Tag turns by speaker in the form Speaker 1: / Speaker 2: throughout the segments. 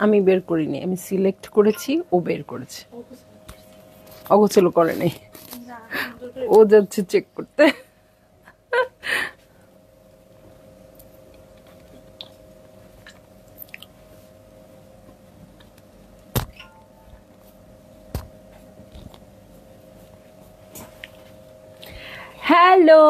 Speaker 1: আমি বের করিনি, আমি সিলেক্ট করেছি, ও বের করেছে। অগোছালো করে নেই, ও যাচ্ছে চেক করতে। হ্যালো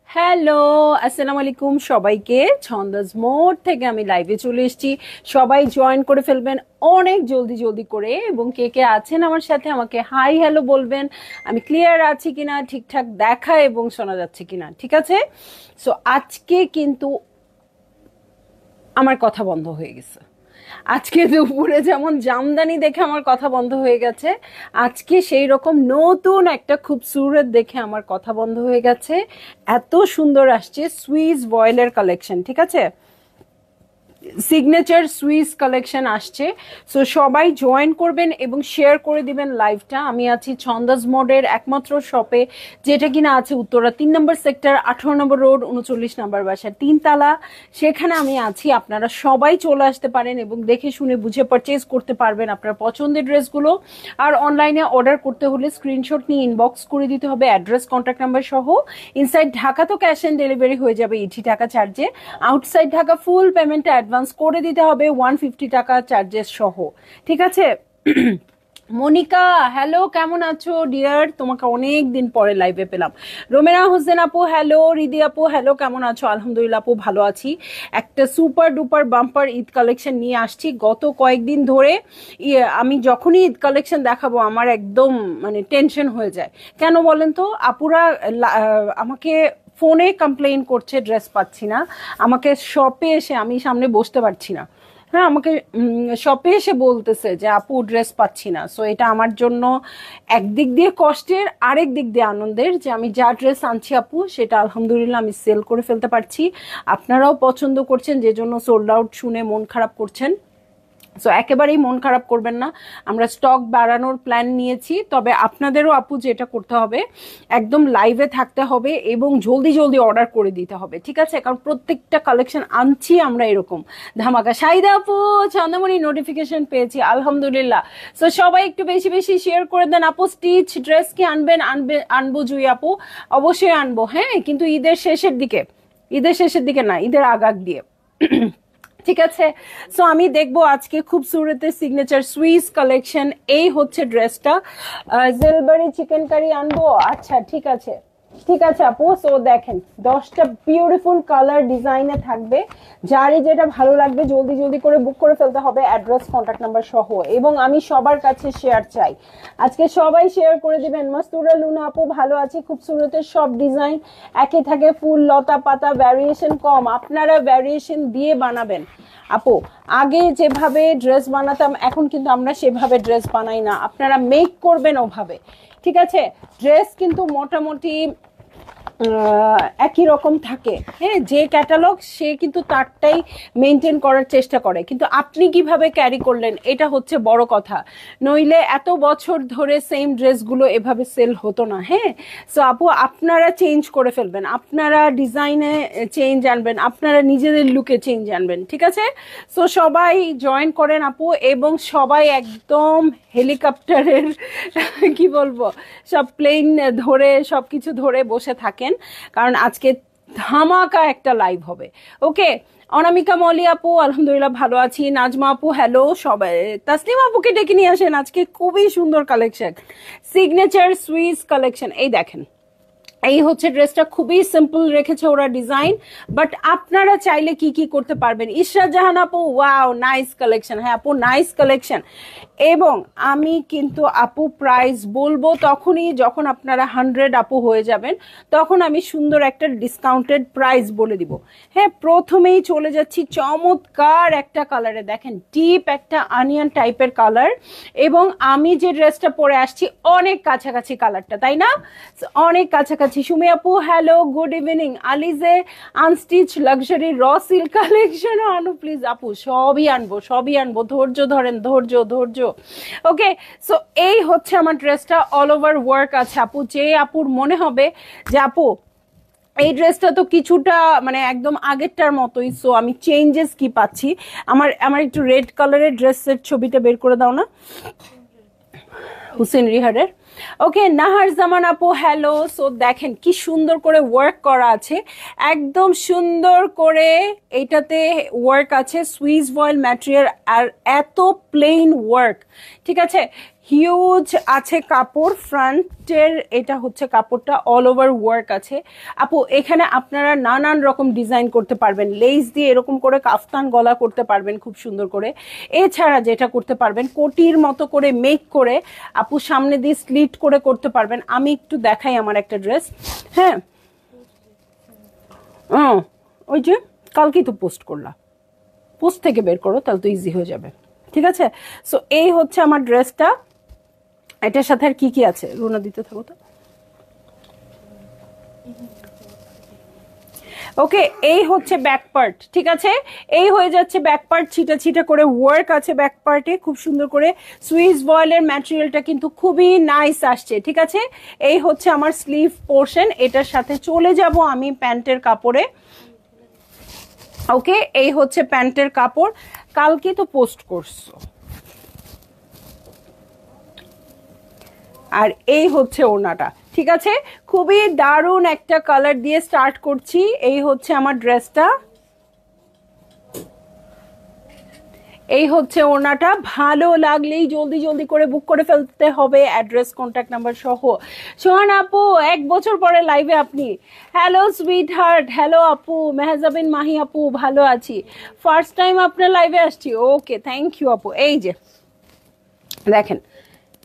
Speaker 1: হ্যালো, আসসালামু আলাইকুম সবাইকে। ছন্দাজ মোড থেকে আমি লাইভে চলে এসেছি, সবাই জয়েন করে ফেলবেন অনেক জলদি জলদি করে। এবং কে কে আছেন আমার সাথে আমাকে হাই হ্যালো বলবেন, আমি ক্লিয়ার আছি কিনা, ঠিকঠাক দেখা এবং শোনা যাচ্ছে কিনা। ঠিক আছে, সো আজকে কিন্তু আমার কথা বন্ধ হয়ে গেছে। আজকে দুপুরে যেমন জামদানি দেখে আমার কথা বন্ধ হয়ে গেছে, আজকে সেই রকম নতুন একটা খুবসুরত দেখে আমার কথা বন্ধ হয়ে গেছে। এত সুন্দর আসছে সুইস ভয়েলের কালেকশন, ঠিক আছে, সিগনেচার সুইস কালেকশন আসছে। সো সবাই জয়েন করবেন এবং শেয়ার করে দিবেন লাইভটা। আমি আছি ছন্দাজ মোডের একমাত্র শপে, যেটা কিনা আছে উত্তরা 3 নম্বর সেক্টর, 18 নম্বর রোড, 39 নম্বর বাসার 3 তালা। সেখানে আমি আছি, আপনারা সবাই চলে আসতে পারেন এবং দেখে শুনে বুঝে পারচেজ করতে পারবেন আপনার পছন্দের ড্রেসগুলো। আর অনলাইনে অর্ডার করতে হলে স্ক্রিনশট নিয়ে ইনবক্স করে দিতে হবে অ্যাড্রেস, কন্ট্যাক্ট নাম্বার সহ। ইনসাইড ঢাকা তো ক্যাশ অন ডেলিভারি হয়ে যাবে 80 টাকা চার্জে, outside Dhaka full payment advance করে দিতে হবে 150 টাকা চার্জেস সহ, ঠিক আছে। মনিকা হ্যালো, কেমন আছো ডিয়ার? তোমাকে অনেক দিন পরে লাইভে পেলাম। রোমেনা হোসেন আপু হ্যালো, রিদি আপু হ্যালো, কেমন আছো? আলহামদুলিল্লাহ আপু ভালো আছি। একটা super duper bumper Eid collection নিয়ে আসছি গত কয়েকদিন ধরে। আমি যখনই ঈদ কালেকশন দেখাবো আমার একদম মানে টেনশন হয়ে যায়। কেন বলেন তো? আপুরা আমাকে ফোনে কমপ্লেইন করছে ড্রেস পাচ্ছি না, আমাকে শপে এসে আমি সামনে বসতে পারছি না, হ্যাঁ আমাকে শপে এসে বলতেছে যে আপু ড্রেস পাচ্ছি না। সো এটা আমার জন্য একদিক দিয়ে কষ্টের, আরেক দিক দিয়ে আনন্দের, যে আমি যা ড্রেস আনছি আপু সেটা আলহামদুলিল্লাহ আমি সেল করে ফেলতে পারছি। আপনারাও পছন্দ করছেন, যে জন্য সোল্ড আউট শুনে মন খারাপ করছেন। সো একেবারেই মন খারাপ করবেন না, আমরা স্টক বাড়ানোর প্ল্যান নিয়েছি। তবে আপনাদেরও আপু যেটা করতে হবে, একদম লাইভে থাকতে হবে এবং জলদি জলদি অর্ডার করে দিতে হবে, ঠিক আছে? কারণ প্রত্যেকটা কালেকশন আনছি আমরা এরকম ধামাকা। সাইদা আপু চন্দ্রমণি নোটিফিকেশন পেয়েছি আলহামদুলিল্লাহ। সো সবাই একটু বেশি বেশি শেয়ার করে দেন। আপু স্টিচ ড্রেস কি আনবো জুই আপু? অবশ্যই আনবো, হ্যাঁ, কিন্তু ঈদের শেষের দিকে, ঈদের শেষের দিকে না, ঈদের আগাগ দিয়ে, ঠিক আছে। সো আমি দেখবো আজকে খুবসুরতের সিগনেচার সুইস কালেকশন। এই হচ্ছে ড্রেসটা, জেলবারি চিকেন কারি আনবো, আচ্ছা ঠিক আছে, ঠিক আছে আপু। সো দেখেন 10টা বিউটিফুল কালার ডিজাইনে থাকবে, যারই যেটা ভালো লাগবে জলদি জলদি করে বুক করে ফেলতে হবে অ্যাড্রেস, কন্ট্যাক্ট নাম্বার সহ। এবং আমি সবার কাছে শেয়ার চাই, আজকে সবাই শেয়ার করে দিবেন। মাস্তুরা লুনা আপু ভালো আছি, খুবসুরতের সব ডিজাইন একই থাকে, ফুল লতা পাতা, ভ্যারিয়েশন কম, আপনারা ভ্যারিয়েশন দিয়ে বানাবেন আপু। আগে যেভাবে ড্রেস বানাতাম এখন কিন্তু আমরা সেভাবে ড্রেস বানাই না, আপনারা মেক করবেন ওভাবে, ঠিক আছে। ড্রেস কিন্তু মোটামুটি একই রকম থাকে, হ্যাঁ, যে ক্যাটালগ সে কিন্তু তারটাই মেনটেন করার চেষ্টা করে, কিন্তু আপনি কিভাবে ক্যারি করলেন এটা হচ্ছে বড় কথা। নইলে এত বছর ধরে সেম ড্রেসগুলো এভাবে সেল হতো না, হ্যাঁ। সো আপু আপনারা চেঞ্জ করে ফেলবেন, আপনারা ডিজাইনে চেঞ্জ আনবেন, আপনারা নিজেদের লুকে চেঞ্জ আনবেন, ঠিক আছে। সো সবাই জয়েন করেন আপু, এবং সবাই একদম হেলিকপ্টারের কি বলবো, সব প্লেন ধরে সবকিছু ধরে বসে থাকেন, কারণ আজকে ধামাকা একটা লাইভ হবে, ওকে। অনামিকা মলি আপু আলহামদুলিল্লাহ ভালো আছি। নাজমা আপু হ্যালো, সবাই তাসলিম আপুকে ডেকে নিয়ে আসেন, আজকে খুবই সুন্দর কালেকশন, সিগনেচার সুইস কালেকশন। এই দেখেন, এই হচ্ছে ড্রেসটা, খুবই সিম্পল রেখেছে ওরা ডিজাইন, বাট আপনারা চাইলে কি কি করতে পারবেন। ইশরাত জাহান আপু ওয়াও নাইস কালেকশন, হ্যাঁ আপু নাইস কালেকশন। এবং আমি কিন্তু আপু প্রাইস বলবো তখনই যখন আপনারা 100 আপু হয়ে যাবেন, তখন আমি সুন্দর একটা ডিসকাউন্টেড প্রাইস বলে দিব। হ্যাঁ, প্রথমেই চলে যাচ্ছি চমৎকার একটা কালারে, দেখেন ডিপ একটা আনিয়ন টাইপের কালার, এবং আমি যে ড্রেসটা পরে আসছি অনেক কাছাকাছি কালারটা, তাই না? অনেক কাছাকাছি আছি। সুমি আপু hello, good evening. Alizeh unstitch luxury র সিল্ক কালেকশন আনো প্লিজ। আপু সবই আনবো, সবই আনবো, ধৈর্য ধরেন, ধৈর্য ধৈর্য। ওকে, সো এই হচ্ছে আমার ড্রেসটা, অল ওভার ওয়ার্ক আছে আপু। যে আপুর মনে হবে যে আপু এই ড্রেসটা তো কিছুটা মানে একদম আগেরটার মতোই, সো আমি চেঞ্জেস কি পাচ্ছি, আমার আমার একটু রেড কালারের ড্রেসের ছবিটা বের করে দাও না, হুসেন রিহারের। ওকে, নাহার জামান আপু হ্যালো। সো দেখেন কি সুন্দর করে ওয়ার্ক করা আছে, একদম সুন্দর করে এইটাতে ওয়ার্ক আছে, সুইস ভয়েল ম্যাটেরিয়াল, আর এত প্লেন ওয়ার্ক, ঠিক আছে। হিউজ আছে কাপড়, ফ্রন্টের এটা হচ্ছে কাপড়টা, অল ওভার ওয়ার্ক আছে আপু। এখানে আপনারা নানান রকম ডিজাইন করতে পারবেন, লেস দিয়ে এরকম করে কাফতান গলা করতে পারবেন খুব সুন্দর করে। এছাড়া যেটা করতে পারবেন, কোটির মতো করে মেক করে আপু সামনে দিয়ে স্লিট করে করতে পারবেন। আমি একটু দেখাই আমার একটা ড্রেস, হ্যাঁ ওই যে কালকেই তো পোস্ট করলাম, পোস্ট থেকে বের করো তাহলে তো ইজি হয়ে যাবে, ঠিক আছে। সো এই হচ্ছে আমার ড্রেসটা, এটার সাথে আর কি কি আছে রুনা দিতে থাকো তো। ওকে, এই হচ্ছে ব্যাক পার্ট, ঠিক আছে, এই হয়ে যাচ্ছে ব্যাক পার্ট, ছিটা ছিটা করে ওয়ার্ক আছে ব্যাক পার্টে খুব সুন্দর করে। সুইস ভয়েলের ম্যাটেরিয়ালটা কিন্তু খুবই নাইস আসছে, ঠিক আছে। এই হচ্ছে আমার স্লিভ পোর্শন, এটার সাথে চলে যাব আমি প্যান্টের কাপড়ে। ওকে, এই হচ্ছে প্যান্টের কাপড়, কালকে তো পোস্ট করছো। আর এই হচ্ছে ওড়নাটা, ঠিক আছে। খুবই দারুণ একটা কালার দিয়ে স্টার্ট করছি। এই হচ্ছে আমার ড্রেসটা, এই হচ্ছে ওড়নাটা। ভালো লাগলেই জলদি জলদি করে বুক করে ফেলতে হবে, অ্যাড্রেস কন্ট্যাক্ট নাম্বার সহ। সোহান আপু 1 বছর পরে লাইভে আপনি, হ্যালো সুইট হার্ট, হ্যালো আপু। মেহজাবিন মাহি আপু ভালো আছি, ফার্স্ট টাইম আপনার লাইভে আসছি। ওকে, থ্যাংক ইউ আপু। এই যে দেখেন,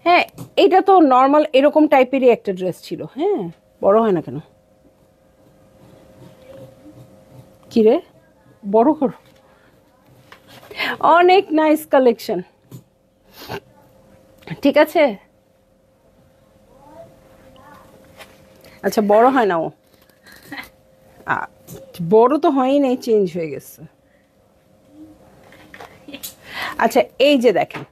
Speaker 1: হ্যাঁ এটা তো নর্মাল এরকম টাইপেরই একটা ড্রেস ছিল, হ্যাঁ বড় হয় না কেন, কিরে বড় করো, অনেক নাইস কালেকশন, ঠিক আছে। আচ্ছা বড় হয় না ও, বড় তো হয়ই নাই, চেঞ্জ হয়ে গেছে। আচ্ছা এই যে দেখেন,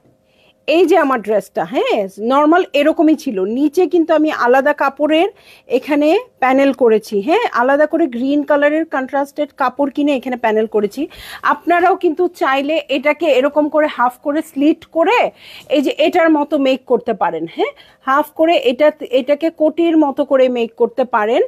Speaker 1: এই যে আমার ড্রেসটা, হ্যাঁ নর্মাল এরকমই ছিল, নিচে কিন্তু আমি আলাদা কাপড়ের এখানে প্যানেল করেছি, হ্যাঁ আলাদা করে গ্রিন কালারের কন্ট্রাস্টেড কাপড় কিনে এখানে প্যানেল করেছি। আপনারাও কিন্তু চাইলে এটাকে এরকম করে হাফ করে স্লিট করে এই যে এটার মতো মেক করতে পারেন, হ্যাঁ হাফ করে এটাকে কোটির মতো করে মেক করতে পারেন।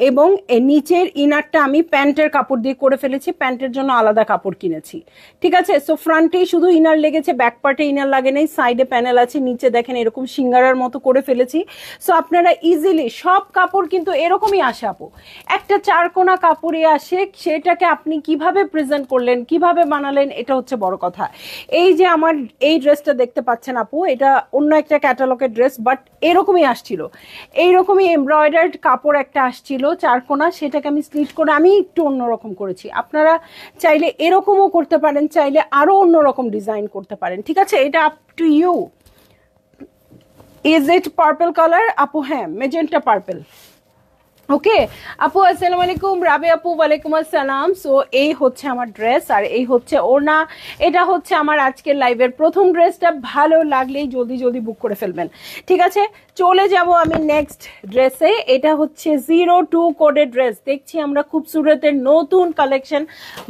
Speaker 1: এবং নিচের ইনারটা আমি প্যান্টের কাপড় দিয়ে করে ফেলেছি, প্যান্টের জন্য আলাদা কাপড় কিনেছি, ঠিক আছে। সো ফ্রন্টেই শুধু ইনার লেগেছে, ব্যাক পার্টে ইনার লাগে নাই, সাইডে প্যানেল আছে, নিচে দেখেন এরকম সিঙ্গারার মতো করে ফেলেছি। সো আপনারা ইজিলি, সব কাপড় কিন্তু এরকমই আসে আপু, একটা চারকোনা কাপড়ে আসে, সেটাকে আপনি কিভাবে প্রেজেন্ট করলেন, কিভাবে বানালেন, এটা হচ্ছে বড় কথা। এই যে আমার এই ড্রেসটা দেখতে পাচ্ছেন আপু, এটা অন্য একটা ক্যাটালগের ড্রেস, বাট এরকমই আসছিল, এইরকমই এমব্রয়ডার্ড কাপড় একটা আসছিল চারকোনা, সেটাকে আমি স্লিট করে আমি একটু অন্যরকম করেছি। আপনারা চাইলে এরকমও করতে পারেন, চাইলে আরো অন্যরকম ডিজাইন করতে পারেন, ঠিক আছে, এটা up to you. Is it purple colour আপু? হ্যাঁ মেজেন্টা পার্পল। ওকে আপু আসসালামু আলাইকুম, রাবে আপু ওয়ালাইকুম আসসালাম। সো এই হচ্ছে আমার ড্রেস, আর এই হচ্ছে ওড়না। এটা হচ্ছে আমার আজকের লাইভের প্রথম ড্রেসটা, ভালো লাগলেই জলদি জলদি বুক করে ফেলবেন, ঠিক আছে। চলে যাব আমি নেক্সট ড্রেসে। এটা হচ্ছে 02 কোডের ড্রেস, দেখছি আমরা খুবসুরতের নতুন কালেকশন,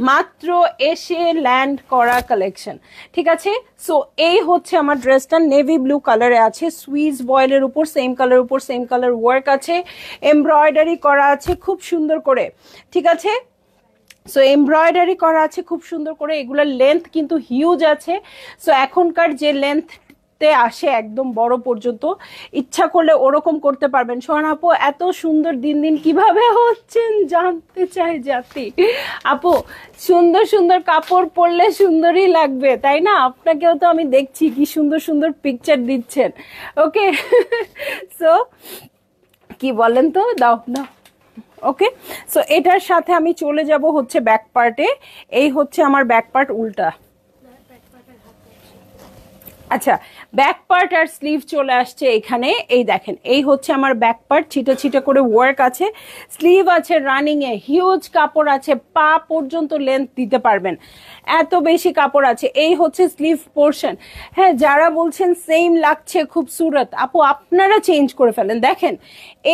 Speaker 1: মাত্র এসে ল্যান্ড করা কালেকশন, ঠিক আছে। সো এই হচ্ছে আমার ড্রেসটা, নেভি ব্লু কালারে আছে, সুইস বয়েলের উপর সেম কালার উপর সেম কালার ওয়ার্ক আছে, এমব্রয়ডারি করা আছে খুব সুন্দর করে, ঠিক আছে। সো এমব্রয়ডারি করা আছে খুব সুন্দর করে, এগুলোর লেন্থ কিন্তু হিউজ আছে। সো এখনকার যে লেন্থ আসে একদম বড় পর্যন্ত, ইচ্ছা করলে ওরকম করতে পারবেন। সোহান আপু এত সুন্দর দিন দিন কিভাবে হচ্ছেন জানতে চাই জাতি। আপু সুন্দর সুন্দর কাপড় পরলে সুন্দরই লাগবে, তাই না? আপনাকেও তো আমি দেখছি কি সুন্দর সুন্দর পিকচার দিচ্ছেন। ওকে সো কি বলেন তো, দাও দাও। ওকে সো এটার সাথে আমি চলে যাব হচ্ছে ব্যাক পার্টে। এই হচ্ছে আমার ব্যাক পার্ট, উল্টা আচ্ছা, ব্যাক পার্ট আর স্লিভ চলে আসছে এখানে। এই দেখেন, এই হচ্ছে আমার ব্যাক পার্ট, ছিটা ছিটা করে ওয়ার্ক আছে, স্লিভ আছে রানিং এ, হিউজ কাপড় আছে, পা পর্যন্ত লেন্থ দিতে পারবেন, এত বেশি কাপড় আছে। এই হচ্ছে স্লিভ পোর্শন। হ্যাঁ, যারা বলছেন সেম লাগছে খুবসুরত, আপু আপনারা চেঞ্জ করে ফেলেন। দেখেন,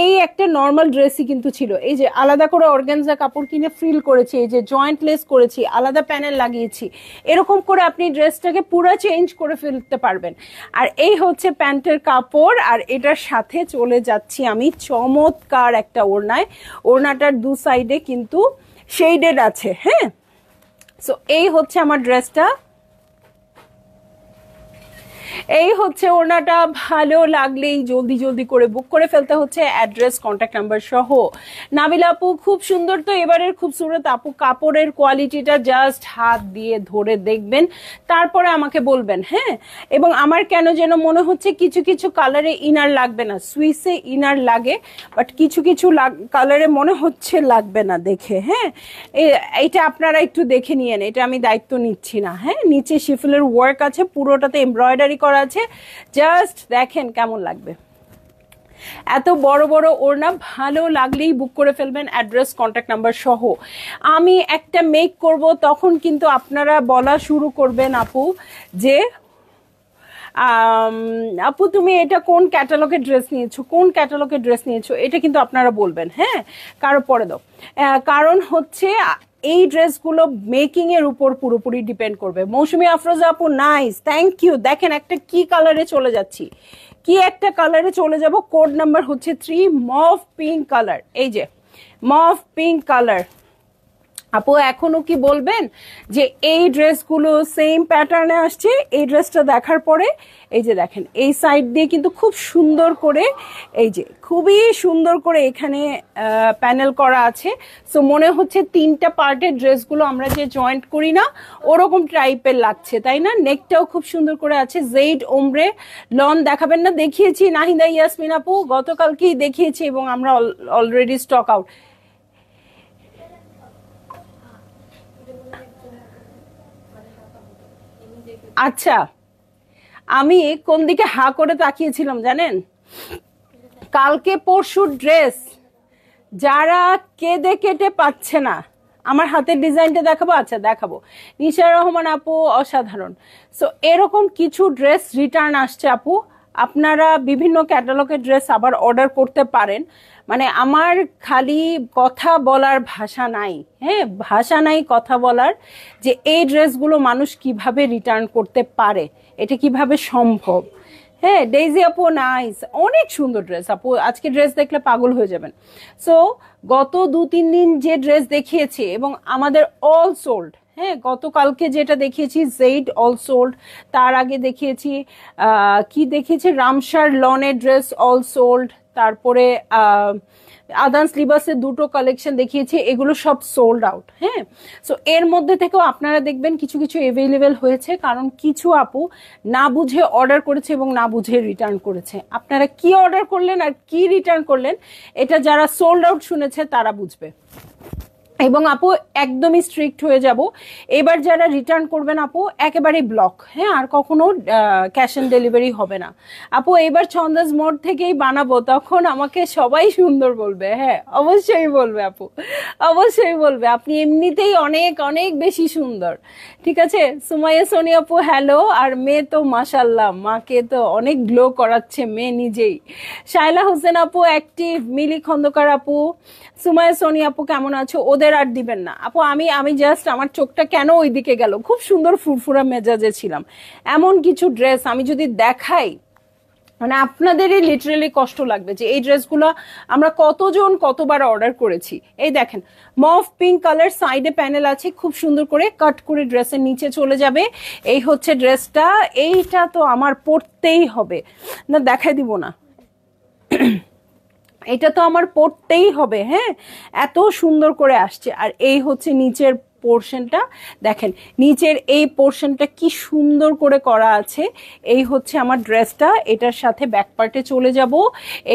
Speaker 1: এই একটা নর্মাল ড্রেসই কিন্তু ছিল, এই যে আলাদা করে অর্গানজা কাপড় কিনে ফ্রিল করেছি, এই যে জয়েন্ট লেস করেছি, আলাদা প্যানেল লাগিয়েছি, এরকম করে আপনি ড্রেসটাকে পুরো চেঞ্জ করে ফেলতে পারবেন। আর এই হচ্ছে প্যান্টের কাপড়, আর এটার সাথে চলে যাচ্ছি আমি চমৎকার একটা ওড়নায়। ওড়নাটার দু সাইডে কিন্তু শেডেড আছে। হ্যাঁ, সো এই হচ্ছে আমার ড্রেসটা, এই হচ্ছে ওড়নাটা। ভালো লাগলেই জলদি জলদি করে বুক করে ফেলতে হচ্ছে, অ্যাড্রেস কন্ট্যাক্ট নাম্বার সহ। নাবিলা আপু খুব সুন্দর তো এবারের খুবসুরত আপু, কাপড়ের কোয়ালিটিটা জাস্ট হাত দিয়ে ধরে দেখবেন, তারপরে আমাকে বলবেন। হ্যাঁ, এবং আমার কেন যেন মনে হচ্ছে কিছু কিছু কালারে ইনার লাগবে না, সুইসে ইনার লাগে, বাট কিছু কিছু কালারে মনে হচ্ছে লাগবে না দেখে। হ্যাঁ, এইটা আপনারা একটু দেখে নিয়েন, এটা আমি দায়িত্ব নিচ্ছি না। হ্যাঁ, নিচে শিফলের ওয়ার্ক আছে, পুরোটাতে এমব্রয়ডারি করা আছে, জাস্ট দেখেন কেমন লাগবে। এত বড় বড় ওড়না, ভালো লাগলেই বুক করে ফেলবেন, অ্যাড্রেস কন্ট্যাক্ট নাম্বার সহ। আমি একটা মেক করব, তখন কিন্তু আপনারা বলা শুরু করবেন আপু যে আপু তুমি এটা কোন ক্যাটালগের ড্রেস নিয়েছো, কোন ক্যাটালগের ড্রেস নিয়েছো, এটা কিন্তু আপনারা বলবেন। হ্যাঁ, কারো পরে দাও, কারণ হচ্ছে এই ড্রেসগুলো মেকিং এর উপর পুরোপুরি ডিপেন্ড করবে। মৌসুমী আফরোজা আপু নাইস, থ্যাংক ইউ। দেখেন একটা কি কালারে চলে যাচ্ছি, কি একটা কালারে চলে যাব, কোড নাম্বার হচ্ছে 3, মভ পিঙ্ক কালার। এই যে মভ পিঙ্ক কালার। আপু এখনো কি বলবেন যে এই ড্রেসগুলো সেম প্যাটার্নে আসছে? এই ড্রেসটা দেখার পরে এই যে দেখেন, এই সাইড দিয়ে কিন্তু খুব সুন্দর করে, এই যে খুবই সুন্দর করে এখানে প্যানেল করা আছে। সো মনে হচ্ছে 3টা পার্টের ড্রেসগুলো আমরা যে জয়েন্ট করি না, ওরকম টাইপের লাগছে, তাই না? নেকটাও খুব সুন্দর করে আছে, জেড ওমরে লন দেখাবেন না? দেখিয়েছি নাহিদা ইয়াসমিন আপু, গতকালকেই দেখিয়েছি এবং আমরা অলরেডি স্টক আউট। আচ্ছা, আমি কোন দিকে হা করে তাকিয়েছিলাম জানেন? কালকে পরশু ড্রেস যারা কেঁদে কেটে পাচ্ছে না, আমার হাতের ডিজাইনটা দেখাবো? আচ্ছা দেখাবো। নিশা রহমান আপু অসাধারণ। সো এরকম কিছু ড্রেস রিটার্ন আসছে আপু, আপনারা বিভিন্ন ক্যাটালগের ড্রেস আবার অর্ডার করতে পারেন। মানে আমার খালি কথা বলার ভাষা নাই, হ্যাঁ ভাষা নাই কথা বলার, যে এই ড্রেসগুলো মানুষ কিভাবে রিটার্ন করতে পারে, এটা কিভাবে সম্ভব। হ্যাঁ, ডেইজি আপু নাইস, অনেক সুন্দর ড্রেস আপু, আজকে ড্রেস দেখলে পাগল হয়ে যাবেন। সো গত 2-3 দিন যে ড্রেস দেখিয়েছি এবং আমাদের অল সোল্ড। হ্যাঁ, গতকালকে যেটা দেখিয়েছি জেড অল সোল্ড, তার আগে দেখিয়েছি কি দেখিয়েছি, রামসার লনের ড্রেস অল সোল্ড, তারপরে আদান্স লিবাসের 2টো কালেকশন দেখিয়েছি, এগুলো সব সোল্ড আউট। হ্যাঁ, সো এর মধ্যে থেকেও আপনারা দেখবেন কিছু কিছু অ্যাভেলেবেল হয়েছে, কারণ কিছু আপু না বুঝে অর্ডার করেছে এবং না বুঝে রিটার্ন করেছে। আপনারা কি অর্ডার করলেন আর কি রিটার্ন করলেন, এটা যারা সোল্ড আউট শুনেছে তারা বুঝবে। এবং আপু একদমই স্ট্রিক্ট হয়ে যাব, এবার যারা রিটার্ন করবেন আপু একেবারেই ব্লক। হ্যাঁ, আর কখনো ক্যাশ অন ডেলিভারি হবে না আপু। এবার ছন্দাজ মোড় থেকেই বানাবো, তখন আমাকে সবাই সুন্দর বলবে। হ্যাঁ অবশ্যই বলবে আপু, অবশ্যই বলবে, আপনি এমনিতেই অনেক অনেক বেশি সুন্দর। ঠিক আছে, সুমাইয়া সোনি আপু হ্যালো। আর মেয়ে তো মাশাল্লাহ, মাকে তো অনেক গ্লো করাচ্ছে মেয়ে নিজেই। শায়লা হোসেন আপু অ্যাক্টিভ, মিলি খন্দকার আপু, সুমাইয়া সোনি আপু কেমন আছো? ওদের আর দিবেন না আপু, আমি জাস্ট আমার চোখটা কেন ওইদিকে গেল, খুব সুন্দর ফুরফুরা মেজাজে ছিলাম। এমন কিছু ড্রেস আমি যদি দেখাই, মানে আপনাদেরই লিটারেলি কষ্ট লাগবে যে এই ড্রেসগুলো আমরা কতজন কতবার অর্ডার করেছি। এই দেখেন মভ পিঙ্ক কালার, সাইডে প্যানেল আছে, খুব সুন্দর করে কাট করে ড্রেসের নিচে চলে যাবে। এই হচ্ছে ড্রেসটা, এইটা তো আমার পরতেই হবে, না দেখাই দিব না, এটা তো আমার পরতেই হবে। হ্যাঁ, এত সুন্দর করে আসছে। আর এই হচ্ছে নিচের পোর্শনটা, দেখেন নিচের এই পোর্শনটা কি সুন্দর করে করা আছে। এই হচ্ছে আমার ড্রেসটা, এটার সাথে ব্যাক পার্টে চলে যাব।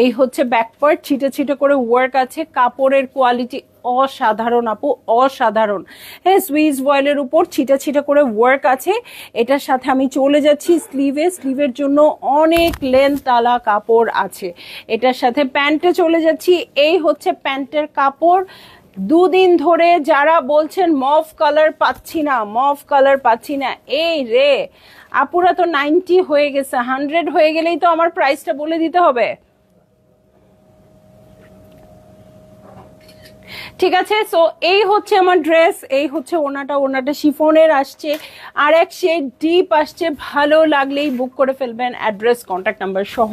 Speaker 1: এই হচ্ছে ব্যাক পার্ট, ছিটে ছিটে করে ওয়ার্ক আছে, কাপড়ের কোয়ালিটি অসাধারণ আপু, অসাধারণ। হ্যাঁ, সুইস ভয়েলের উপর ছিটা ছিটা করে ওয়ার্ক আছে। এটার সাথে আমি চলে যাচ্ছি স্লিভে। স্লিভের জন্য অনেক লেন্থ আলা কাপড় আছে। এটার সাথে প্যান্টে চলে যাচ্ছি। এই হচ্ছে প্যান্টের কাপড়। দুদিন ধরে যারা বলছেন মফ কালার পাচ্ছি না, মফ কালার পাচ্ছি না, এই রে আপুরা তো 90 হয়ে গেছে, 100 হয়ে গেলেই তো আমার প্রাইসটা বলে দিতে হবে। ঠিক আছে, সো এই হচ্ছে আমার ড্রেস, এই হচ্ছে ওনাটা। ওনাটা শিফনের আসছে, আর এক শেড ডিপ আসছে। ভালো লাগলেই বুক করে ফেলবেন, অ্যাড্রেস কন্ট্যাক্ট নাম্বার সহ।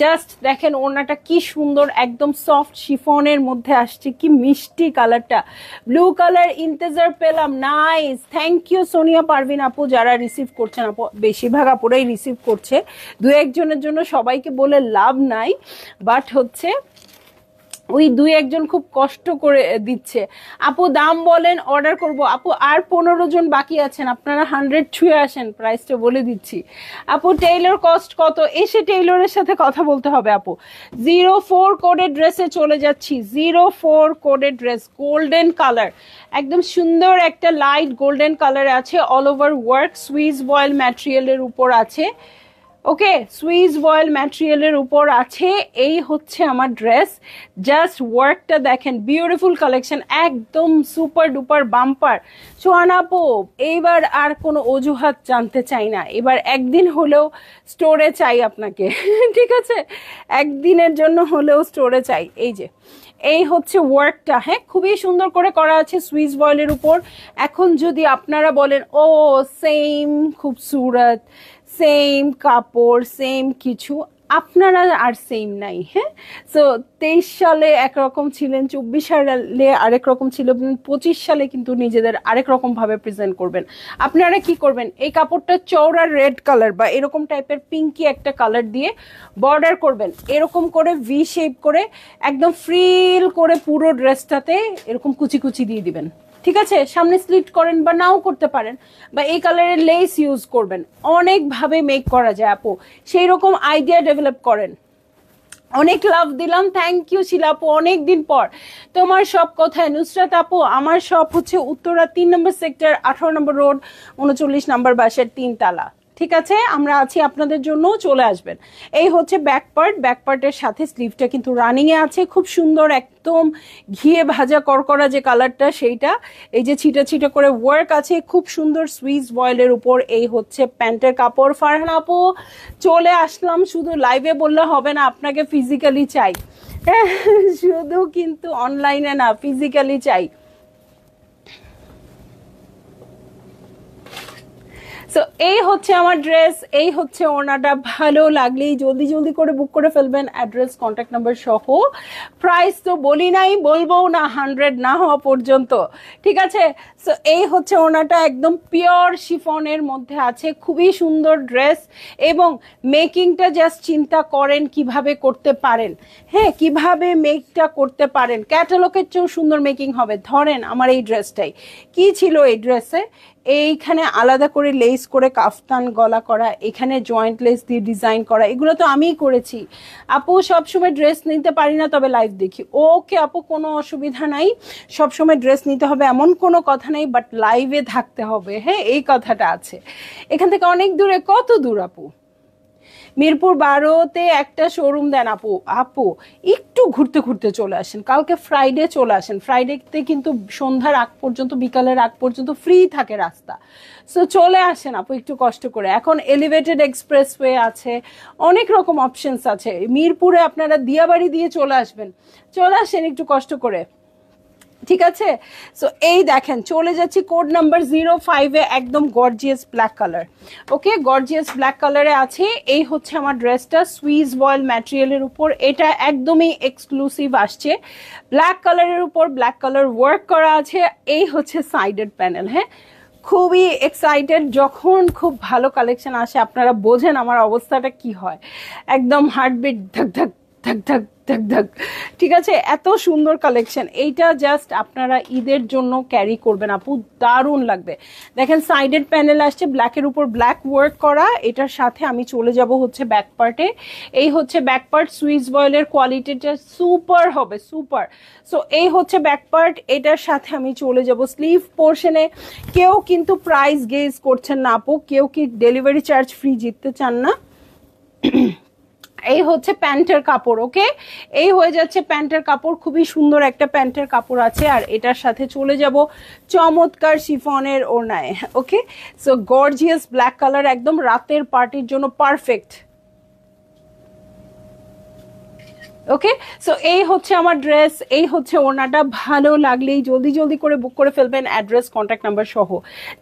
Speaker 1: জাস্ট দেখেন ওনাটা কি সুন্দর, একদম সফট শিফনের মধ্যে আসছে, কি মিষ্টি কালারটা। ব্লু কালার ইন্তেজার পেলাম, nice. Thank you Sonia Parvin আপু, যারা রিসিভ করছেন আপু। বেশিরভাগ আপুরাই রিসিভ করছে, দু একজনের জন্য সবাইকে বলে লাভ নাই, বাট হচ্ছে ওই দুই একজন খুব কষ্ট করে দিচ্ছে। আপু দাম বলেন, অর্ডার করব। আপু আর 15 জন বাকি আছেন, আপনারা 100 ছুঁয়ে আসেন, প্রাইসটা বলে দিচ্ছি। আপু টেইলর কস্ট কত? এসে টেইলরের সাথে কথা বলতে হবে আপু। 04 কোডের ড্রেসে চলে যাচ্ছি। 04 কোডের ড্রেস, গোল্ডেন কালার, একদম সুন্দর একটা লাইট গোল্ডেন কালারে আছে। অল ওভার ওয়ার্ক, সুইস ভয়েল ম্যাটেরিয়ালের উপর আছে। ওকে, সুইস ভয়েল ম্যাটেরিয়ালের উপর আছে। এই হচ্ছে আমার ড্রেস। জাস্ট ওয়ার্কটা দেখেন, বিউটিফুল কালেকশন, একদম সুপার ডুপার বাম্পার। সোহানা আপু এইবার আর কোনো অজুহাত জানতে চাই না, এবার একদিন হলেও স্টোরে চাই আপনাকে। ঠিক আছে, একদিনের জন্য হলেও স্টোরে চাই। এই যে এই হচ্ছে ওয়ার্কটা, হ্যাঁ খুবই সুন্দর করে করা আছে সুইস ভয়েলের উপর। এখন যদি আপনারা বলেন ও সেম খুবসুরত, সেম কাপড়, সেম কিছু, আপনারা আর সেম নাই। হ্যাঁ, সো 23 সালে একরকম ছিলেন, 24 সালে আরেক রকম ছিল, 25 সালে কিন্তু নিজেদের আরেক রকম ভাবে প্রেজেন্ট করবেন। আপনারা কি করবেন, এই কাপড়টা চওড়া রেড কালার বা এরকম টাইপের পিঙ্কি একটা কালার দিয়ে বর্ডার করবেন, এরকম করে ভি শেপ করে একদম ফ্রিল করে পুরো ড্রেসটাতে এরকম কুচি কুচি দিয়ে দিবেন। ঠিক আছে, সামনে স্লিট করেন বা নাও করতে পারেন, বা এই কালারের লেস ইউজ করবেন। অনেকভাবে মেক করা যায় আপু, সেই রকম আইডিয়া ডেভেলপ করেন। অনেক লাভ দিলাম, থ্যাংক ইউ শিলা আপু, অনেকদিন পর। তোমার সব কোথায়? নুসরাত আপু আমার সব হচ্ছে উত্তরা 3 নম্বর সেক্টর, 18 নম্বর রোড, 39 নম্বর বাসের 3 তালা। ঠিক আছে, আমরা আছি আপনাদের জন্য, চলে আসবেন। এই হচ্ছে ব্যাক পার্ট, ব্যাক পার্টের সাথে স্লিভটা কিন্তু রানিং এ আছে, খুব সুন্দর, একদম ঘিয়ে ভাজা করকরা যে কালারটা সেইটা। এই যে ছিটা ছিটা করে ওয়ার্ক আছে, খুব সুন্দর সুইস ভয়েলের উপর। এই হচ্ছে প্যান্টের কাপড়। ফারহান আপু চলে আসলাম, শুধু লাইভে বললে হবে না, আপনাকে ফিজিক্যালি চাই। শুধু কিন্তু অনলাইনে না, ফিজিক্যালি চাই। সো এই হচ্ছে আমার ড্রেস, এই হচ্ছে ওনাটা। ভালো লাগলেই জলদি জলদি করে বুক করে ফেলবেন, অ্যাড্রেস কন্ট্যাক্ট নাম্বার সহ। প্রাইস তো বলি নাই, বলবো না 100 না হওয়া পর্যন্ত। ঠিক আছে, সো এই হচ্ছে ওনাটা, একদম পিওর শিফনের মধ্যে আছে, খুবই সুন্দর ড্রেস। এবং মেকিংটা জাস্ট চিন্তা করেন কিভাবে করতে পারেন। হ্যাঁ, কিভাবে মেকটা করতে পারেন, ক্যাটালগের চেয়েও সুন্দর মেকিং হবে। ধরেন আমার এই ড্রেসটাই কি ছিল, এই ড্রেসে এইখানে আলাদা করে লেস করে কাফতান গলা করা, এখানে জয়েন্ট লেস দিয়ে ডিজাইন করা, এগুলো তো আমিই করেছি। আপু সবসময় ড্রেস নিতে পারি না, তবে লাইভ দেখি। ওকে আপু, কোনো অসুবিধা নাই, সবসময় ড্রেস নিতে হবে এমন কোনো কথা নেই, বাট লাইভে থাকতে হবে। হ্যাঁ, এই কথাটা আছে। এখান থেকে অনেক দূরে, কত দূর আপু? মিরপুর 12-তে একটা শোরুম দেন আপু। আপু একটু ঘুরতে ঘুরতে চলে আসেন, কালকে ফ্রাইডে চলে আসেন। ফ্রাইডেতে কিন্তু সন্ধ্যার আগ পর্যন্ত, বিকালের আগ পর্যন্ত ফ্রি থাকে রাস্তা। সো চলে আসেন আপু একটু কষ্ট করে। এখন এলিভেটেড এক্সপ্রেসওয়ে আছে, অনেক রকম অপশনস আছে। মিরপুরে আপনারা দিয়াবাড়ি দিয়ে চলে আসবেন, চলে আসেন একটু কষ্ট করে। ঠিক আছে, সো এই দেখেন চলে যাচ্ছি কোড নাম্বার 05-এ, একদম গর্জিয়াস ব্ল্যাক কালার। ওকে, গর্জিয়াস ব্ল্যাক কালারে আছে। এই হচ্ছে আমার ড্রেসটা, সুইস ভয়েল ম্যাটেরিয়ালের উপর। এটা একদমই এক্সক্লুসিভ আসছে, ব্ল্যাক কালারের উপর ব্ল্যাক কালার ওয়ার্ক করা আছে। এই হচ্ছে সাইডেড প্যানেল। হ্যাঁ, খুবই এক্সাইটেড, যখন খুব ভালো কালেকশন আসে আপনারা বোঝেন আমার অবস্থাটা কি হয়, একদম হার্টবিট ধাক ধাক ধাক ধাক ধাক ধাক। ঠিক আছে, এত সুন্দর কালেকশন। এইটা জাস্ট আপনারা ঈদের জন্য ক্যারি করবেন আপু, দারুণ লাগবে। দেখেন সাইডের প্যানেল আসছে ব্ল্যাকের উপর ব্ল্যাক ওয়ার্ক করা। এটার সাথে আমি চলে যাব হচ্ছে ব্যাক পার্টে। এই হচ্ছে ব্যাক পার্ট, সুইস বয়েলের কোয়ালিটিটা সুপার হবে, সুপার। সো এই হচ্ছে ব্যাক পার্ট, এটার সাথে আমি চলে যাব স্লিভ পোর্শনে। কেউ কিন্তু প্রাইস গেজ করছেন না আপু, কেউ কি ডেলিভারি চার্জ ফ্রি জিততে চান না? এই হচ্ছে প্যান্টের কাপড়। ওকে, এই হয়ে যাচ্ছে প্যান্টের কাপড়, খুবই সুন্দর একটা প্যান্টের কাপড় আছে। আর এটার সাথে চলে যাব চমৎকার শিফনের ওড়নায়। ওকে, সো গর্জিয়াস ব্ল্যাক কালার, একদম রাতের পার্টির জন্য পারফেক্ট। ওকে, সো এই হচ্ছে আমার ড্রেস, এই হচ্ছে ওড়নাটা। ভালো লাগলেই জলদি জলদি করে বুক করে ফেলবেন, অ্যাড্রেস কন্ট্যাক্ট নাম্বার সহ।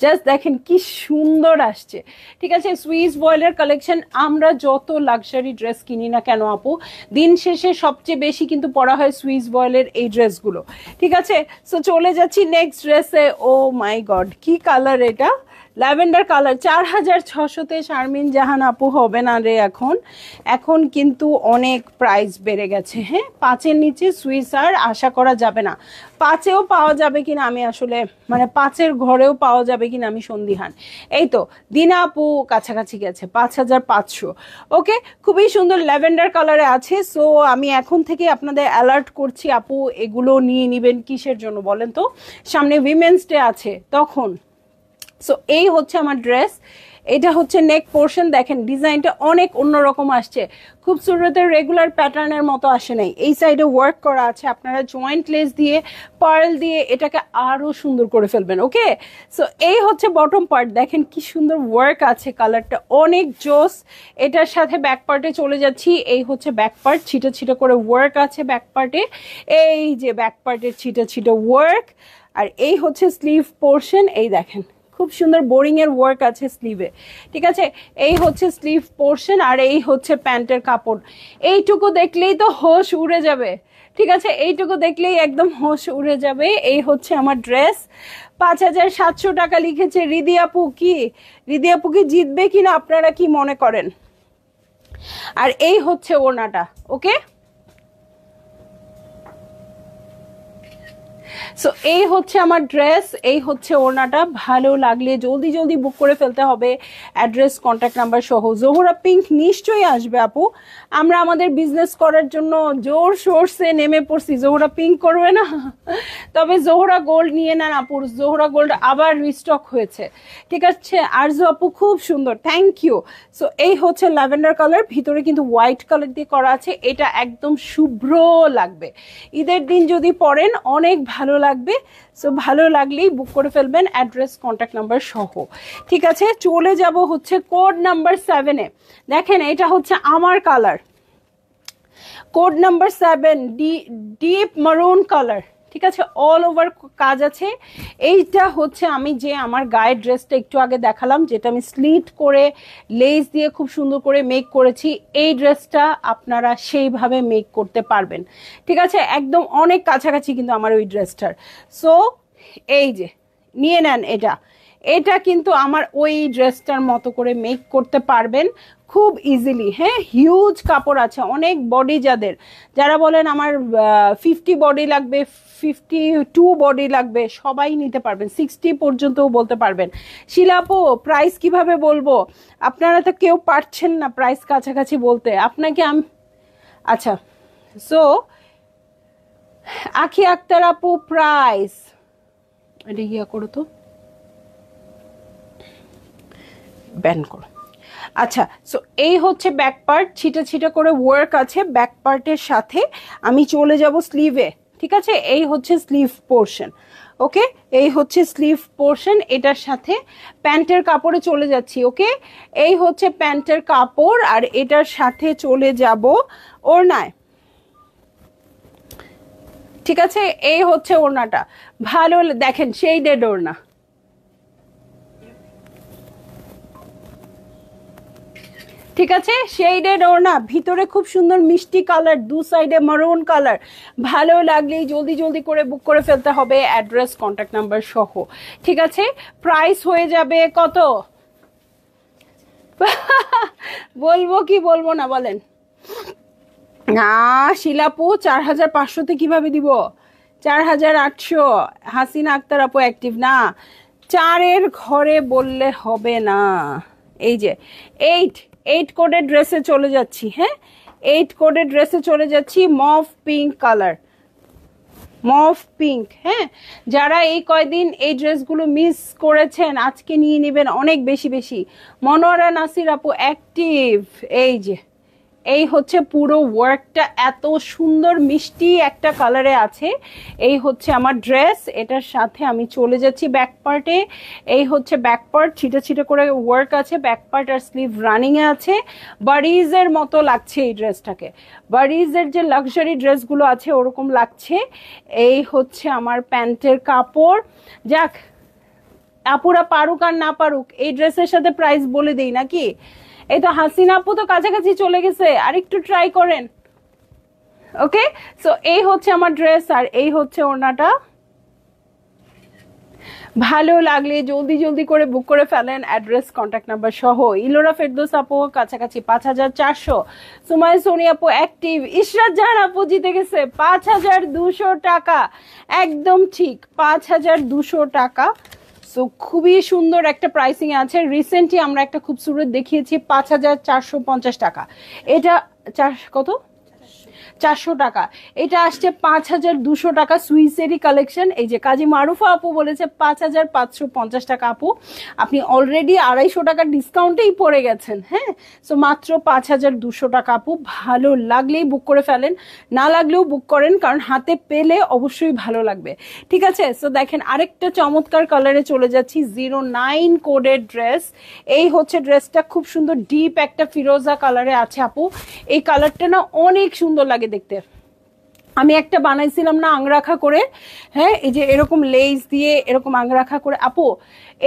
Speaker 1: জাস্ট দেখেন কি সুন্দর আসছে। ঠিক আছে, সুইস বয়েলের কালেকশন। আমরা যত লাক্সারি ড্রেস কিনি না কেন আপু, দিন শেষে সবচেয়ে বেশি কিন্তু পরা হয় সুইস বয়েলের এই ড্রেসগুলো। ঠিক আছে, সো চলে যাচ্ছি নেক্সট ড্রেসে। ও মাই গড, কি কালার এটা, ল্যাভেন্ডার কালার। 4600-তে শারমিন জাহান আপু হবে না রে এখন, এখন কিন্তু অনেক প্রাইস বেড়ে গেছে। হ্যাঁ, 5-এর নিচে সুইস আর আশা করা যাবে না। 5-এও পাওয়া যাবে কিনা আমি আসলে, মানে 5-এর ঘরেও পাওয়া যাবে কিনা আমি সন্দিহান। এই তো দিনা আপু কাছাকাছি গেছে, 5500। ওকে, খুবই সুন্দর ল্যাভেন্ডার কালারে আছে। সো আমি এখন থেকে আপনাদের অ্যালার্ট করছি আপু, এগুলো নিয়ে নিবেন। কিসের জন্য বলেন তো, সামনে উইমেন্স ডে আছে তখন। সো এই হচ্ছে আমার ড্রেস, এটা হচ্ছে নেক পোর্শন। দেখেন ডিজাইনটা অনেক অন্যরকম আসছে, খুব সুরতের রেগুলার প্যাটার্নের মতো আসে নাই। এই সাইডে ওয়ার্ক করা আছে, আপনারা জয়েন্ট লেস দিয়ে পার্ল দিয়ে এটাকে আরো সুন্দর করে ফেলবেন। ওকে, সো এই হচ্ছে বটম পার্ট, দেখেন কি সুন্দর ওয়ার্ক আছে, কালারটা অনেক জোস। এটার সাথে ব্যাক পার্টে চলে যাচ্ছি। এই হচ্ছে ব্যাক পার্ট, ছিটা ছিটা করে ওয়ার্ক আছে ব্যাক পার্টে। এই যে ব্যাক পার্টের ছিটা ছিটা ওয়ার্ক। আর এই হচ্ছে স্লিভ পোর্শন, এই দেখেন খুব সুন্দর বোরিং এর ওয়ার্ক আছে স্লিভে। ঠিক আছে, এই হচ্ছে স্লিভ পোর্শন। আর এই হচ্ছে প্যান্টের কাপড়। এইটুকু দেখলেই তো হোশ উড়ে যাবে। ঠিক আছে, এইটুকু দেখলেই একদম হোশ উড়ে যাবে। এই হচ্ছে আমার ড্রেস। 5700 টাকা লিখেছে রিদি আপু। কি রিদি আপু কি জিতবে কিনা আপনারা কি মনে করেন? আর এই হচ্ছে ওড়নাটা। ওকে, সো এই হচ্ছে আমার ড্রেস, এই হচ্ছে ওড়নাটা। ভালো লাগলে জলদি জলদি বুক করে ফেলতে হবে, অ্যাড্রেস কন্ট্যাক্ট নাম্বার সহ। জোহরা পিঙ্ক নিশ্চয়ই আসবে আপু, আমরা আমাদের বিজনেস করার জন্য জোর সোর্সে নেমে পড়ছি। জোহরা পিঙ্ক করবে না? তবে জোহরা গোল্ড নিয়ে নেন আপু, জোহরা গোল্ড আবার রিস্টক হয়েছে। ঠিক আছে, আরজু আপু খুব সুন্দর, থ্যাংক ইউ। সো এই হচ্ছে ল্যাভেন্ডার কালার, ভিতরে কিন্তু হোয়াইট কালার দিয়ে করা আছে। এটা একদম শুভ্র লাগবে, ঈদের দিন যদি পরেন অনেক ভালো লাগবে। সো ভালো লাগলেই বুক করে ফেলবেন, অ্যাড্রেস কন্ট্যাক্ট নাম্বার সহ। ঠিক আছে, চলে যাব হচ্ছে কোড নাম্বার 7-এ। দেখেন এটা হচ্ছে আমার কালার, কোড নাম্বার 7, ডিপ মারুন কালার। ঠিক আছে, অল ওভার কাজ আছে। এইটা হচ্ছে আমি যে আমার গায়ের ড্রেসটা একটু আগে দেখালাম, যেটা আমি স্লিট করে লেস দিয়ে খুব সুন্দর করে মেক করেছি, এই ড্রেসটা আপনারা সেইভাবে মেক করতে পারবেন। ঠিক আছে, একদম অনেক কাছাকাছি কিন্তু আমার ওই ড্রেসটার। সো এই যে নিয়ে নেন এটা, এটা কিন্তু আমার ওই ড্রেসটার মতো করে মেক করতে পারবেন খুব ইজিলি। হ্যাঁ, হিউজ কাপড় আছে, অনেক বডি, যারা বলেন আমার 50 বডি লাগবে, 52 বডি লাগবে, সবাই নিতে পারবেন, 60 পর্যন্তও বলতে পারবেন। শিলাপো প্রাইস কিভাবে বলবো, আপনারা তো কেউ পারছেন না প্রাইস কাছাকাছি বলতে, আপনাকে আমি। আচ্ছা, সো আখি আক্তার আপু প্রাইস এটা ইয়া করো তো, ব্যান করো। আচ্ছা, সো এই হচ্ছে ব্যাক পার্ট, ছিটা ছিটা করে ওয়ার্ক আছে ব্যাক পার্টের সাথে। আমি চলে যাব স্লিভে। ঠিক আছে, এই হচ্ছে স্লিভ পোর্শন। ওকে, এই হচ্ছে স্লিভ পোর্শন, এটার সাথে প্যান্টের কাপড়ে চলে যাচ্ছি। ওকে, এই হচ্ছে প্যান্টের কাপড়, আর এটার সাথে চলে যাব ওড়নায়। ঠিক আছে, এই হচ্ছে ওড়নাটা। ভালো দেখেন শেডেড ওড়না। ঠিক আছে, শেডেড ওড়না, ভিতরে খুব সুন্দর মিষ্টি কালার, দু সাইডে মারুন কালার। ভালো লাগলেই জলদি জলদি করে বুক করে ফেলতে হবে, অ্যাড্রেস কন্ট্যাক্ট নাম্বার সহ। ঠিক আছে, প্রাইস হয়ে যাবে কত? বলবো কি বলবো না বলেন? না শিলাপু 4500-তে কিভাবে দিব? 4800। হাসিনা আক্তার আপু অ্যাক্টিভ না, 4-এর ঘরে বললে হবে না। এই যে 8 কোডের ড্রেসে চলে যাচ্ছি। হ্যাঁ 8 কোডের ড্রেসে চলে যাচ্ছি, mauve pink colour, mauve pink. হ্যাঁ যারা এই কয়দিন এই ড্রেসগুলো মিস করেছেন আজকে নিয়ে নেবেন অনেক বেশি বেশি। মনোয়ারা নাসির আপু অ্যাক্টিভ। এই যে এই হচ্ছে পুরো ওয়ার্কটা, এত সুন্দর মিষ্টি একটা কালারে আছে। এই হচ্ছে আমার ড্রেস, এটার সাথে আমি চলে যাচ্ছি ব্যাক পার্টে। এই হচ্ছে ব্যাক পার্ট, ছিটা ছিটা করে ওয়ার্ক আছে, ব্যাক পার্ট আর স্লিভ রানিংয়ে আছে। বারিজের মতো লাগছে এই ড্রেসটাকে, বারিজের যে লাক্সারি ড্রেসগুলো আছে ওরকম লাগছে। এই হচ্ছে আমার প্যান্টের কাপড়। যাক আপুরা পারুক আর না পারুক, এই ড্রেসের সাথে প্রাইস বলে দেই নাকি? এই তো হাসিনা আপু তো কাছাকাছি চলে গেছে, আর একটু ট্রাই করেন। ওকে সো এই হচ্ছে আমার ড্রেস আর এই হচ্ছে ওড়নাটা। ভালো লাগলে জলদি জলদি করে বুক করে ফেলেন, অ্যাড্রেস কন্ট্যাক্ট নাম্বার সহ। ইলোরা ফেরদৌস আপু কাছাকাছি 5400। সুমাই সোনি আপু অ্যাক্টিভ। ইশরাত জাহান আপু জিতে গেছে 5200 টাকা, একদম ঠিক 5200 টাকা। সো খুবই সুন্দর একটা প্রাইসিং আছে। রিসেন্টলি আমরা একটা খুবসুরত দেখিয়েছি 5450 টাকা, এটা কত 400 টাকা, এটা আসছে 5200 টাকা। সুইসেরই কালেকশন। এই যে কাজী মারুফা আপু বলেছে 5550 টাকা। আপু আপনি অলরেডি 250 টাকার ডিসকাউন্টেই পড়ে গেছেন। হ্যাঁ সো মাত্র 5200 টাকা। আপু ভালো লাগলেই বুক করে ফেলেন, না লাগলেও বুক করেন, কারণ হাতে পেলে অবশ্যই ভালো লাগবে। ঠিক আছে সো দেখেন আরেকটা চমৎকার কালারে চলে যাচ্ছি, 09 কোডের ড্রেস। এই হচ্ছে ড্রেসটা, খুব সুন্দর ডিপ একটা ফিরোজা কালারে আছে। আপু এই কালারটা না অনেক সুন্দর লাগে দেখতে। আমি একটা বানাইছিলাম না আংরাখা করে, হ্যাঁ এই যে এরকম লেস দিয়ে এরকম আংরাখা করে। আপু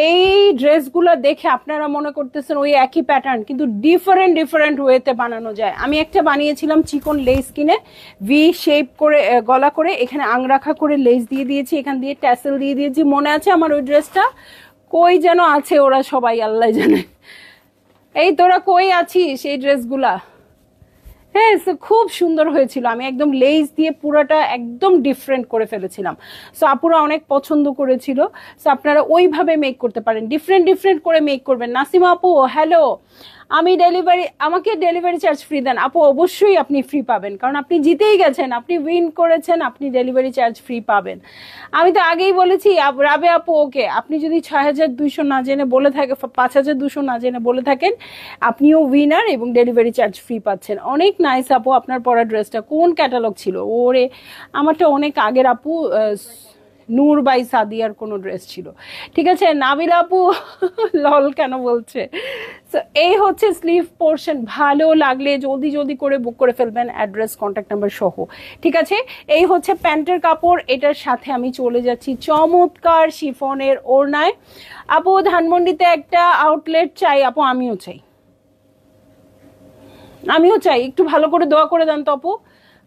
Speaker 1: এই ড্রেসগুলো দেখে আপনারা মনে করতেছেন ওই একই প্যাটার্ন, কিন্তু ডিফারেন্ট ডিফারেন্ট ওয়েতে বানানো যায়। আমি একটা বানিয়েছিলাম চিকন লেস কিনে ভি শেপ করে গলা করে, এখানে আংরাখা করে লেস দিয়ে দিয়েছি, এখান দিয়ে ট্যাসেল দিয়ে দিয়েছি। মনে আছে আমার ওই ড্রেসটা? কই যেন আছে ওরা সবাই, আল্লাহ জানে। এই তোরা কই আছিস এই ড্রেসগুলা? হ্যাঁ খুব সুন্দর হয়েছিল, আমি একদম লেস দিয়ে পুরোটা একদম ডিফারেন্ট করে ফেলেছিলাম। সো আপুরা অনেক পছন্দ করেছিল। সো আপনারা ওইভাবে মেক করতে পারেন, ডিফারেন্ট ডিফারেন্ট করে মেক করবেন। নাসিমা আপু হ্যালো, আমাকে ডেলিভারি চার্জ ফ্রি দেন। আপু অবশ্যই আপনি ফ্রি পাবেন, কারণ আপনি জিতেই গেছেন, আপনি উইন করেছেন, আপনি ডেলিভারি চার্জ ফ্রি পাবেন। আমি তো আগেই বলেছি রাবে আপু ওকে, আপনি যদি 6200 না জেনে বলে থাকেন, 5200 না জেনে বলে থাকেন, আপনিও উইনার এবং ডেলিভারি চার্জ ফ্রি পাচ্ছেন। অনেক নাইস আপু আপনার পরা ড্রেসটা। কোন ক্যাটালগ ছিল? ওরে আমারটা অনেক আগের আপু, নূর বাই সাদিয়ার কোনো ড্রেস ছিল। ঠিক আছে নাবিলা আপু লল কেন বলছে? সো এই হচ্ছে স্লিভ পোর্শন। ভালো লাগলে জলদি জলদি করে বুক করে ফেলবেন, অ্যাড্রেস কন্ট্যাক্ট নাম্বার সহ। ঠিক আছে এই হচ্ছে প্যান্টের কাপড়, এটার সাথে আমি চলে যাচ্ছি চমৎকার শিফনের ওড়নায়। আপু ধানমন্ডিতে একটা আউটলেট চাই। আপু আমিও চাই, আমিও চাই, একটু ভালো করে দোয়া করে দেন তো আপু।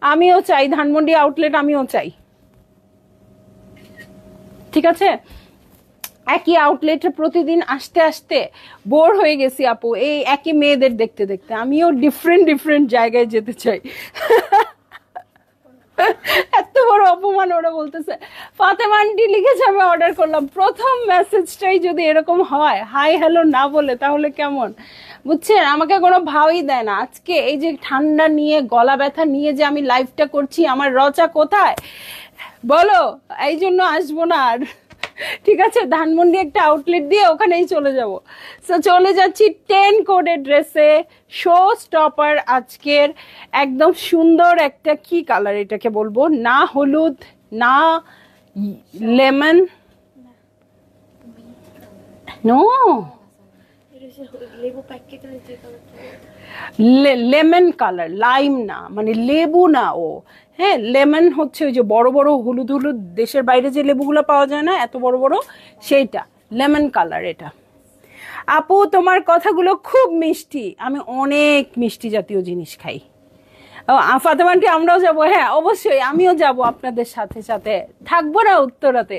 Speaker 1: আমিও চাই ধানমন্ডি আউটলেট, আমিও চাই। ঠিক আছে একই আউটলেটে প্রতিদিন আসতে আসতে বোর হয়ে গেছি আপু, এই একই মেয়েদের দেখতে দেখতে। আমিও ডিফারেন্ট ডিফারেন্ট জায়গায় যেতে চাই। এত বড় অপমান ওরা বলতেছে। ফাতেমা আন্টি লিখেছে আমি অর্ডার করলাম। প্রথম মেসেজটাই যদি এরকম হয়, হাই হ্যালো না বলে, তাহলে কেমন? বুঝছেন আমাকে কোনো ভাবই দেয় না। আজকে এই যে ঠান্ডা নিয়ে গলা ব্যথা নিয়ে যে আমি লাইভটা করছি, আমার রচা কোথায় বলো? এই জন্য আসবো না আর। ঠিক আছে ধানমন্ডি একটা আউটলেট দিয়ে ওখানেই চলে যাব। সো চলে যাচ্ছি 10 কোডের ড্রেসে, শো স্টপার আজকের। একদম সুন্দর একটা কি কালার এটাকে বলবো, না হলুদ না lemon, no lemon colour, lime না মানে লেবু না ও, হ্যাঁ লেমন হচ্ছে ওই যে বড় বড় হলুদ হলুদ দেশের বাইরে যে লেবুগুলো পাওয়া যায় না এত বড় বড়, সেইটা লেমন কালার এটা। আপু তোমার কথাগুলো খুব মিষ্টি, আমি অনেক মিষ্টি জাতীয় জিনিস খাই। ফাতেমানটি আমরাও যাবো, হ্যাঁ অবশ্যই আমিও যাব আপনাদের সাথে সাথে, থাকবো না উত্তরাতে,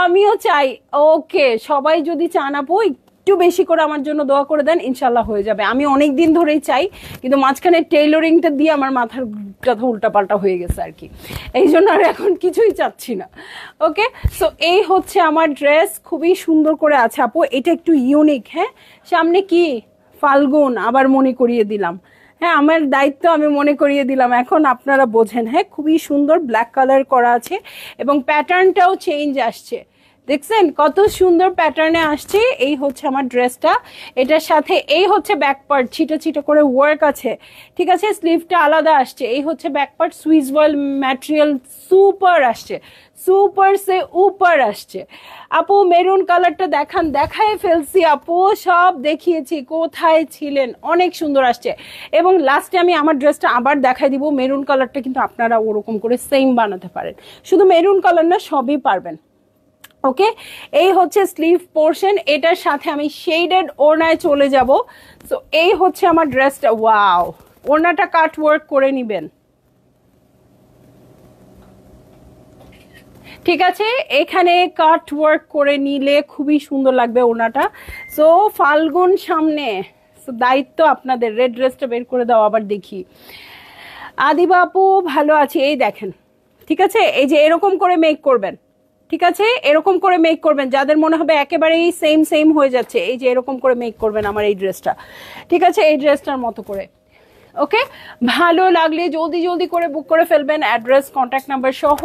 Speaker 1: আমিও চাই। ওকে সবাই যদি চান আপু একটু বেশি করে আমার জন্য দোয়া করে দেন, ইনশাল্লাহ হয়ে যাবে। আমি অনেক দিন ধরেই চাই, কিন্তু মাঝখানে টেইলরিংটা দিয়ে আমার মাথার কথা উল্টাপাল্টা হয়ে গেছে আর কি, এই জন্য আর এখন কিছুই চাচ্ছি না। ওকে, সো এই হচ্ছে আমার ড্রেস, খুবই সুন্দর করে আছে আপু, এটা একটু ইউনিক। হ্যাঁ, সামনে কি ফাল্গুন, আবার মনে করিয়ে দিলাম। হ্যাঁ, আমার দায়িত্ব, আমি মনে করিয়ে দিলাম, এখন আপনারা বোঝেন। হ্যাঁ, খুবই সুন্দর ব্ল্যাক কালার করা আছে এবং প্যাটার্নটাও চেঞ্জ আসছে, দেখছেন কত সুন্দর প্যাটার্নে আসছে। এই হচ্ছে আমার ড্রেসটা, এটার সাথে এই হচ্ছে ব্যাক পার্ট, ছিটা ছিটা করে ওয়ার্ক আছে, ঠিক আছে, স্লিভটা আলাদা আসছে। এই হচ্ছে back part, Swiss boil material, super আসছে, সুপার সে উপর আসছে। আপু মেরুন কালারটা দেখান, দেখায় ফেলছি আপু, সব দেখিয়েছি, কোথায় ছিলেন, অনেক সুন্দর আসছে। এবং লাস্টে আমি আমার ড্রেসটা আবার দেখাই দিব, মেরুন কালারটা কিন্তু আপনারা ওরকম করে সেম বানাতে পারেন, শুধু মেরুন কালার না, সবই পারবেন। ওকে, এই হচ্ছে স্লিভ পোর্শন, এটার সাথে আমি শেডেড ওড়নায় চলে যাব। সো এই হচ্ছে আমার ড্রেসটা, ওয়াও, ওড়নাটা কাট ওয়ার্ক করে নিবেন, ঠিক আছে, এখানে কাট ওয়ার্ক করে নিলে খুবই সুন্দর লাগবে ওড়নাটা। সো ফাল্গুন সামনে, সো দায়িত্ব আপনাদের, রেড ড্রেসটা বের করে দাও আবার দেখি। আদিবা আপু ভালো আছি, এই দেখেন, ঠিক আছে, এই যে এরকম করে মেক করবেন, ঠিক আছে, এরকম করে মেক করবেন, যাদের মনে হবে একেবারেই সেম সেম হয়ে যাচ্ছে, এই যে এরকম করে মেক করবেন আমার এই ড্রেসটা, ঠিক আছে, এই ড্রেসটার মতো করে। ওকে, ভালো লাগলে জলদি জলদি করে বুক করে ফেলবেন, অ্যাড্রেস কন্ট্যাক্ট নাম্বার সহ।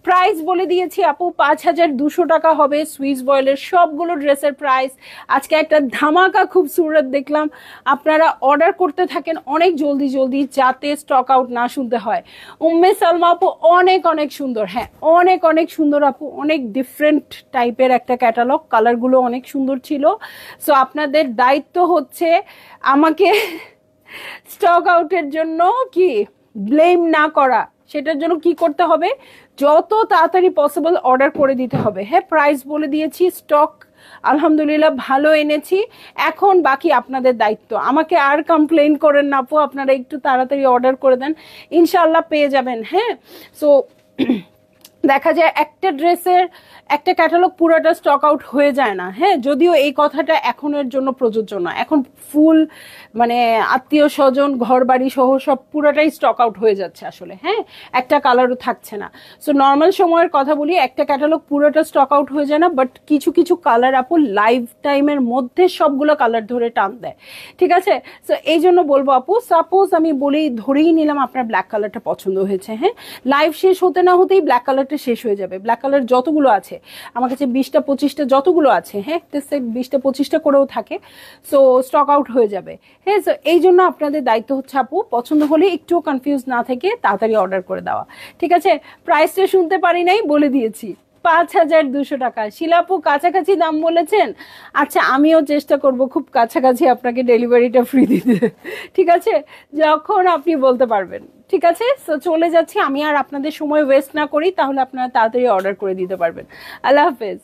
Speaker 1: প্রাইস বলে দিয়েছি আপু, 5200 টাকা হবে সুইস বয়েলের সবগুলো ড্রেসের প্রাইস। আজকে একটা ধামাকা খুব সুরত দেখলাম, আপনারা অর্ডার করতে থাকেন অনেক জলদি জলদি, যাতে স্টক আউট না শুনতে হয়। উম্মে সালমা আপু অনেক অনেক সুন্দর, হ্যাঁ অনেক অনেক সুন্দর আপু, অনেক ডিফারেন্ট টাইপের একটা ক্যাটালগ, কালারগুলো অনেক সুন্দর ছিল। সো আপনাদের দায়িত্ব হচ্ছে আমাকে স্টক আউটের জন্য কি ব্লেম না করা, সেটার জন্য কি করতে হবে, যত তাড়াতাড়ি পসিবল অর্ডার করে দিতে হবে। হ্যাঁ, প্রাইস বলে দিয়েছি, স্টক আলহামদুলিল্লাহ ভালো এনেছি, এখন বাকি আপনাদের দায়িত্ব। আমাকে আর কমপ্লেইন করেন না আপু, আপনারা একটু তাড়াতাড়ি অর্ডার করে দেন, ইনশাল্লাহ পেয়ে যাবেন। হ্যাঁ, সো দেখা যায় একটা ড্রেসের একটা ক্যাটালগ পুরোটা স্টক আউট হয়ে যায় না। হ্যাঁ, যদিও এই কথাটা এখনের জন্য প্রযোজ্য না, এখন ফুল মানে আত্মীয় স্বজন ঘর বাড়ি সহ সব পুরোটাই স্টক আউট হয়ে যাচ্ছে আসলে। হ্যাঁ, একটা কালারও থাকছে না। সো নর্মাল সময়ের কথা বলি, একটা ক্যাটালগ পুরোটা স্টক আউট হয়ে যায় না, বাট কিছু কিছু কালার আপু লাইফ টাইমের মধ্যে সবগুলো কালার ধরে টান দেয়, ঠিক আছে। সো এই জন্য বলবো আপু, সাপোজ আমি বলেই ধরেই নিলাম আপনার ব্ল্যাক কালারটা পছন্দ হয়েছে, হ্যাঁ, লাইভ শেষ হতে না হতেই ব্ল্যাক কালারটা শেষ হয়ে যাবে। ব্ল্যাক কালার যতগুলো আছে আমার কাছে, 20টা 25টা যতগুলো আছে, হ্যাঁ 20টা 25টা করেও থাকে, সো স্টক আউট হয়ে যাবে। হ্যাঁ, সো এই জন্য আপনাদের দায়িত্ব হচ্ছে আপু, পছন্দ হলে একটুও কনফিউজ না থেকে তাড়াতাড়ি অর্ডার করে দেওয়া, ঠিক আছে। প্রাইসটা শুনতে পারি নাই, বলে দিয়েছি, 5200 টাকা। শিলাপু কাছাকাছি দাম বলেছেন, আচ্ছা আমিও চেষ্টা করব খুব কাছাকাছি আপনাকে ডেলিভারিটা ফ্রি দিতে, ঠিক আছে, যখন আপনি বলতে পারবেন, ঠিক আছে। সো চলে যাচ্ছি, আমি আর আপনাদের সময় ওয়েস্ট না করি, তাহলে আপনারা তাড়াতাড়ি অর্ডার করে দিতে পারবেন। আল্লাহ হাফেজ।